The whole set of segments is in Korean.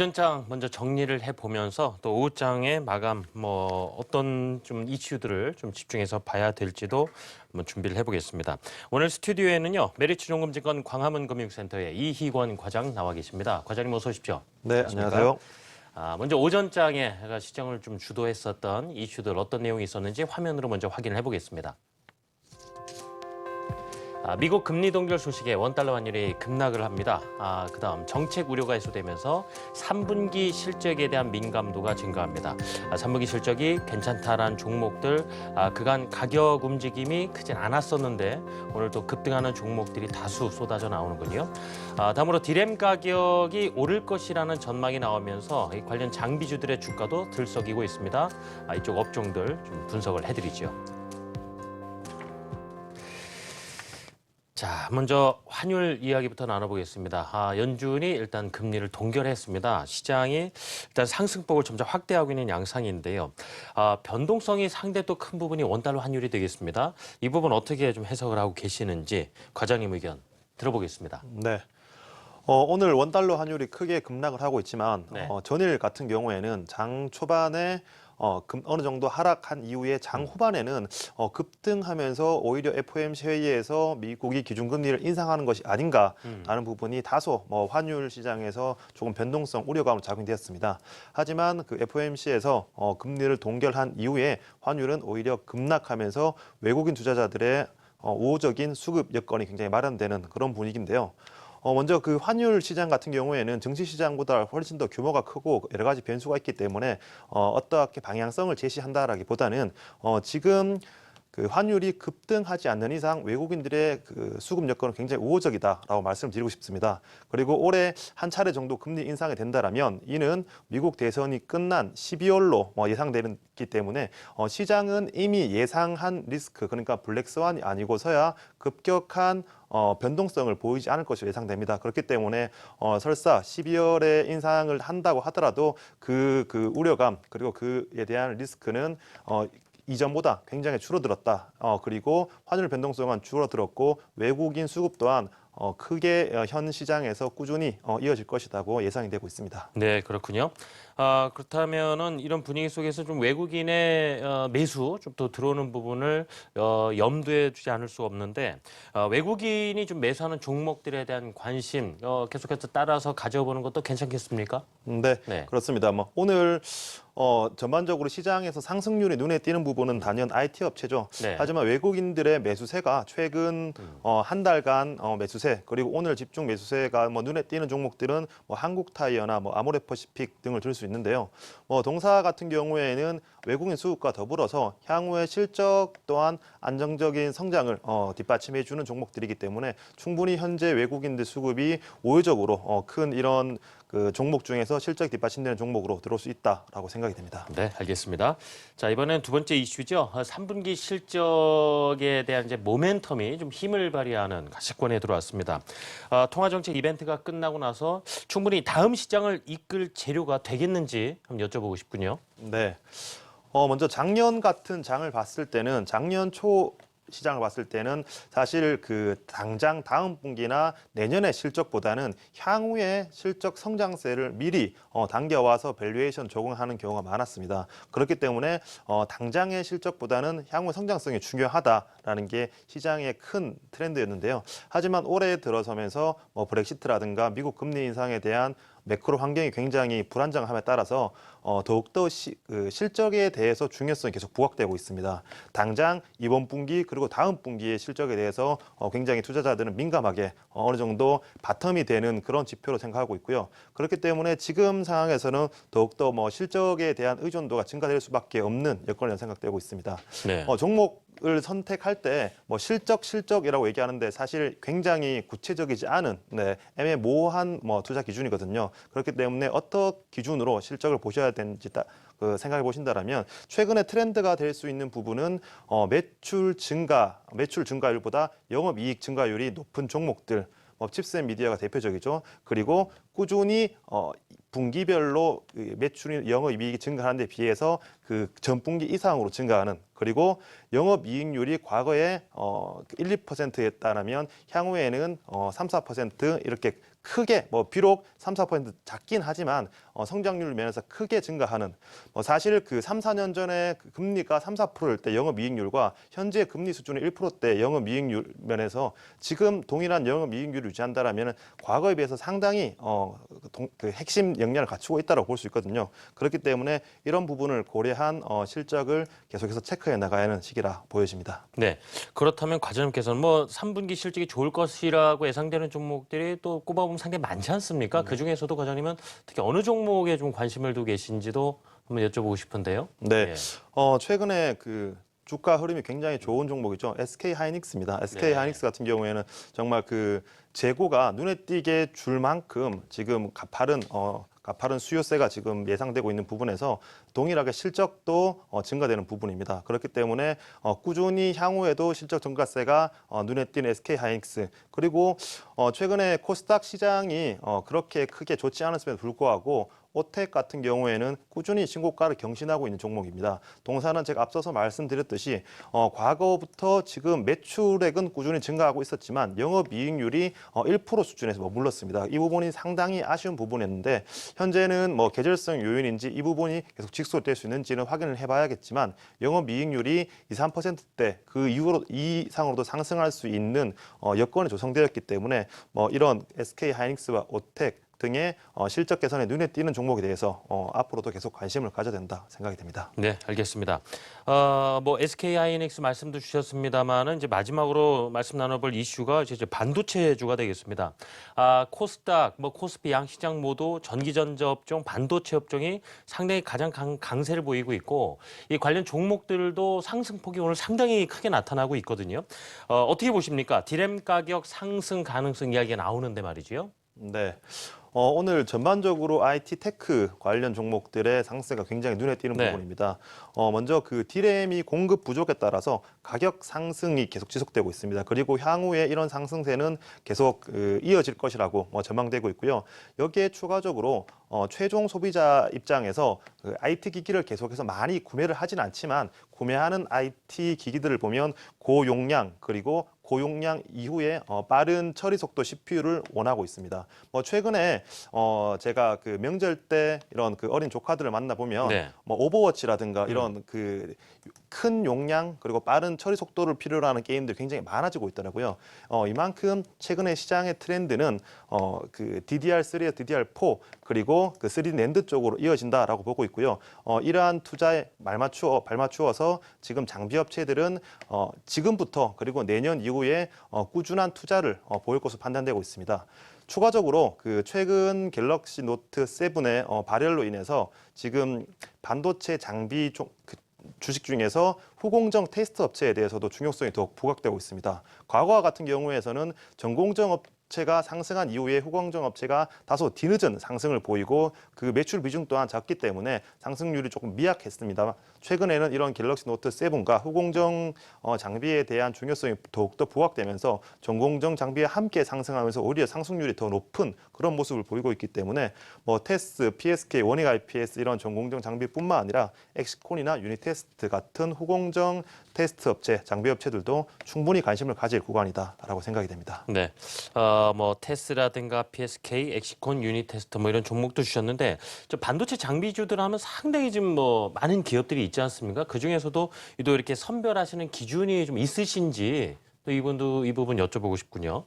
오전장 먼저 정리를 해보면서 또 오후장의 마감 어떤 좀 이슈들을 좀 집중해서 봐야 될지도 한번 준비를 해보겠습니다. 오늘 스튜디오에는요 메리츠종금증권 광화문 금융센터의 이희권 과장 나와 계십니다. 과장님 어서 오십시오. 네, 안녕하십니까? 안녕하세요. 먼저 오전장에 시장을 좀 주도했었던 이슈들 어떤 내용이 있었는지 화면으로 먼저 확인을 해보겠습니다. 미국 금리 동결 소식에 원달러 환율이 급락을 합니다. 그다음 정책 우려가 해소되면서 3분기 실적에 대한 민감도가 증가합니다. 3분기 실적이 괜찮다라는 종목들 그간 가격 움직임이 크진 않았었는데 오늘 또 급등하는 종목들이 다수 쏟아져 나오는군요. 다음으로 디램 가격이 오를 것이라는 전망이 나오면서 이 관련 장비주들의 주가도 들썩이고 있습니다. 이쪽 업종들 좀 분석을 해드리죠. 자, 먼저 환율 이야기부터 나눠보겠습니다. 연준이 일단 금리를 동결했습니다. 시장이 일단 상승폭을 점차 확대하고 있는 양상인데요. 변동성이 상대 또 큰 부분이 원달러 환율이 되겠습니다. 이 부분 어떻게 좀 해석을 하고 계시는지 과장님 의견 들어보겠습니다. 네. 오늘 원달러 환율이 크게 급락을 하고 있지만 네. 전일 같은 경우에는 장 초반에 어느 정도 하락한 이후에 장 후반에는 급등하면서 오히려 FOMC 회의에서 미국이 기준금리를 인상하는 것이 아닌가라는 부분이 다소 환율 시장에서 조금 변동성 우려감으로 작용되었습니다. 하지만 그 FOMC에서 금리를 동결한 이후에 환율은 오히려 급락하면서 외국인 투자자들의 우호적인 수급 여건이 굉장히 마련되는 그런 분위기인데요. 먼저 그 환율 시장 같은 경우에는 증시 시장보다 훨씬 더 규모가 크고 여러 가지 변수가 있기 때문에 어떻게 방향성을 제시한다라기보다는 지금 그 환율이 급등하지 않는 이상 외국인들의 그 수급 여건은 굉장히 우호적이다라고 말씀을 드리고 싶습니다. 그리고 올해 한 차례 정도 금리 인상이 된다라면 이는 미국 대선이 끝난 12월로 예상되기 때문에 시장은 이미 예상한 리스크, 그러니까 블랙스완이 아니고서야 급격한 변동성을 보이지 않을 것으로 예상됩니다. 그렇기 때문에 설사 12월에 인상을 한다고 하더라도 그 우려감 그리고 그에 대한 리스크는 이전보다 굉장히 줄어들었다. 그리고 환율 변동성은 줄어들었고 외국인 수급 또한 크게 현 시장에서 꾸준히 이어질 것이라고 예상이 되고 있습니다. 네, 그렇군요. 그렇다면은 이런 분위기 속에서 좀 외국인의 매수 좀 더 들어오는 부분을 염두에 두지 않을 수 없는데 외국인이 좀 매수하는 종목들에 대한 관심 계속해서 따라서 가져보는 것도 괜찮겠습니까? 네, 네. 그렇습니다. 오늘 전반적으로 시장에서 상승률이 눈에 띄는 부분은 단연 IT 업체죠. 네. 하지만 외국인들의 매수세가 최근 한 달간 매수세 그리고 오늘 집중 매수세가 눈에 띄는 종목들은 한국타이어나 아모레퍼시픽 등을 들 수 있는데요. 동사 같은 경우에는 외국인 수급과 더불어서 향후의 실적 또한 안정적인 성장을 뒷받침해 주는 종목들이기 때문에 충분히 현재 외국인들 수급이 우회적으로 큰 이런 그 종목 중에서 실적 뒷받침되는 종목으로 들어올 수 있다라고 생각이 됩니다. 네, 알겠습니다. 자, 이번엔 두 번째 이슈죠. 3분기 실적에 대한 이제 모멘텀이 좀 힘을 발휘하는 가시권에 들어왔습니다. 통화정책 이벤트가 끝나고 나서 충분히 다음 시장을 이끌 재료가 되겠는지 한번 여쭤보고 싶군요. 네. 먼저 작년 같은 장을 봤을 때는 작년 초 시장을 봤을 때는 사실 그 당장 다음 분기나 내년의 실적보다는 향후의 실적 성장세를 미리 당겨와서 밸류에이션 적용하는 경우가 많았습니다. 그렇기 때문에 당장의 실적보다는 향후 성장성이 중요하다라는 게 시장의 큰 트렌드였는데요. 하지만 올해 들어서면서 브렉시트라든가 미국 금리 인상에 대한 매크로 환경이 굉장히 불안정함에 따라서 더욱더 실적에 대해서 중요성이 계속 부각되고 있습니다. 당장 이번 분기 그리고 다음 분기의 실적에 대해서 굉장히 투자자들은 민감하게 어느 정도 바텀이 되는 그런 지표로 생각하고 있고요. 그렇기 때문에 지금 상황에서는 더욱더 실적에 대한 의존도가 증가될 수밖에 없는 여건이라고 생각되고 있습니다. 네. 종목을 선택할 때 실적이라고 얘기하는데 사실 굉장히 구체적이지 않은 애매모호한 투자 기준이거든요. 그렇기 때문에 어떤 기준으로 실적을 보셔야 되는지 생각해 보신다면 최근에 트렌드가 될 수 있는 부분은 매출 증가율보다 영업이익 증가율이 높은 종목들, 칩셋 미디어가 대표적이죠. 그리고 꾸준히 분기별로 매출이 영업이익이 증가하는 데 비해서 그 전분기 이상으로 증가하는 그리고 영업이익률이 과거에 1, 2%였다면 향후에는 3, 4% 이렇게 크게 비록 3, 4% 작긴 하지만 성장률 면에서 크게 증가하는 사실 그 3, 4년 전에 그 금리가 3, 4%일 때 영업이익률과 현재 금리 수준의 1%대 영업이익률 면에서 지금 동일한 영업이익률을 유지한다라면 과거에 비해서 상당히 그 핵심 역량을 갖추고 있다고 볼 수 있거든요. 그렇기 때문에 이런 부분을 고려한 실적을 계속해서 체크해 나가야 하는 시기라 보여집니다. 네. 그렇다면 과장님께서는 뭐 3분기 실적이 좋을 것이라고 예상되는 종목들이 또 꼽아보면 상당히 많지 않습니까? 그 중에서도 과장님은 특히 어느 종목에 좀 관심을 두고 계신지도 한번 여쭤보고 싶은데요. 네. 예. 최근에 그 주가 흐름이 굉장히 좋은 종목이죠. SK 하이닉스입니다. SK 네. 하이닉스 같은 경우에는 정말 그 재고가 눈에 띄게 줄 만큼 지금 가파른 수요세가 지금 예상되고 있는 부분에서 동일하게 실적도 증가되는 부분입니다. 그렇기 때문에 꾸준히 향후에도 실적 증가세가 눈에 띄는 SK 하이닉스 그리고 최근에 코스닥 시장이 그렇게 크게 좋지 않았음에도 불구하고 오텍 같은 경우에는 꾸준히 신고가를 경신하고 있는 종목입니다. 동사는 제가 앞서서 말씀드렸듯이 과거부터 지금 매출액은 꾸준히 증가하고 있었지만 영업이익률이 1% 수준에서 머물렀습니다. 이 부분이 상당히 아쉬운 부분이었는데 현재는 계절성 요인인지 이 부분이 계속 직소될 수 있는지는 확인을 해봐야겠지만 영업이익률이 2, 3%대 그 이상으로도 상승할 수 있는 여건이 조성되었기 때문에 이런 SK 하이닉스와 오텍 등의 실적 개선에 눈에 띄는 종목에 대해서 앞으로도 계속 관심을 가져야 된다 생각이 됩니다. 네, 알겠습니다. 뭐 SK 하이닉스 말씀도 주셨습니다만은 이제 마지막으로 말씀 나눠볼 이슈가 이제 반도체주가 되겠습니다. 코스닥, 코스피 양 시장 모두 전기전자 업종, 반도체 업종이 상당히 가장 강세를 보이고 있고 이 관련 종목들도 상승폭이 오늘 상당히 크게 나타나고 있거든요. 어떻게 보십니까? 디램 가격 상승 가능성 이야기가 나오는데 말이지요. 네. 오늘 전반적으로 IT 테크 관련 종목들의 상승가 굉장히 눈에 띄는 네. 부분입니다. 먼저 그 디램이 공급 부족에 따라서 가격 상승이 계속 지속되고 있습니다. 그리고 향후에 이런 상승세는 계속 이어질 것이라고 전망되고 있고요. 여기에 추가적으로 최종 소비자 입장에서 그 IT 기기를 계속해서 많이 구매를 하진 않지만 구매하는 IT 기기들을 보면 고용량 그리고 고용량 이후에 빠른 처리 속도 CPU를 원하고 있습니다. 최근에 제가 그 명절 때 이런 그 어린 조카들을 만나 보면 네. 오버워치라든가 이런 그 큰 용량 그리고 빠른 처리 속도를 필요로 하는 게임들이 굉장히 많아지고 있더라고요. 이만큼 최근에 시장의 트렌드는 그 DDR3와 DDR4 그리고 그 3D 낸드 쪽으로 이어진다라고 보고 있고요. 이러한 투자에 발맞추어서 지금 장비 업체들은 지금부터 그리고 내년 이후에 꾸준한 투자를 보일 것으로 판단되고 있습니다. 추가적으로 그 최근 갤럭시 노트 7의 발열로 인해서 지금 반도체 장비 주식 중에서 후공정 테스트 업체에 대해서도 중요성이 더욱 부각되고 있습니다. 과거와 같은 경우에서는 전공정 업체가 상승한 이후에 후공정 업체가 다소 뒤늦은 상승을 보이고 그 매출 비중 또한 작기 때문에 상승률이 조금 미약했습니다. 최근에는 이런 갤럭시 노트 7과 후공정 장비에 대한 중요성이 더욱더 부각되면서 전공정 장비와 함께 상승하면서 오히려 상승률이 더 높은 그런 모습을 보이고 있기 때문에 테스, PSK, 원익 IPS 이런 전공정 장비뿐만 아니라 엑시콘이나 유니테스트 같은 후공정 테스트 업체, 장비 업체들도 충분히 관심을 가질 구간이다라고 생각이 됩니다. 네, 테스라든가 PSK, 엑시콘, 유니테스트 이런 종목도 주셨는데 저 반도체 장비주들 하면 상당히 지금 많은 기업들이 있지 않습니까? 그 중에서도 또 이렇게 선별하시는 기준이 좀 있으신지 또 이 부분 여쭤보고 싶군요.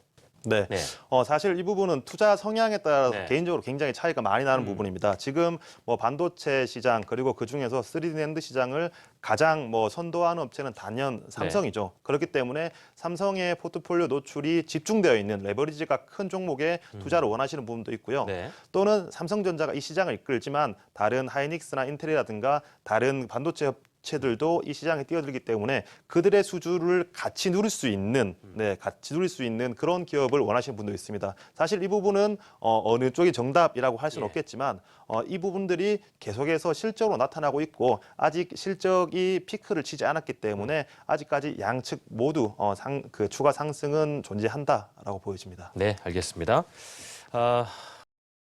네. 네. 사실 이 부분은 투자 성향에 따라서 네. 개인적으로 굉장히 차이가 많이 나는 부분입니다. 지금 반도체 시장 그리고 그 중에서 3D 낸드 시장을 가장 선도하는 업체는 단연 삼성이죠. 그렇기 때문에 삼성의 포트폴리오 노출이 집중되어 있는 레버리지가 큰 종목에 투자를 원하시는 부분도 있고요. 네. 또는 삼성전자가 이 시장을 이끌지만 다른 하이닉스나 인텔이라든가 다른 반도체 업체들도 이 시장에 뛰어들기 때문에 그들의 수주를 같이 누릴 수 있는 그런 기업을 원하시는 분도 있습니다. 사실 이 부분은 어느 쪽이 정답이라고 할 수는 없겠지만 이 부분들이 계속해서 실적으로 나타나고 있고 아직 실적이 피크를 치지 않았기 때문에 아직까지 양측 모두 추가 상승은 존재한다라고 보여집니다. 네, 알겠습니다.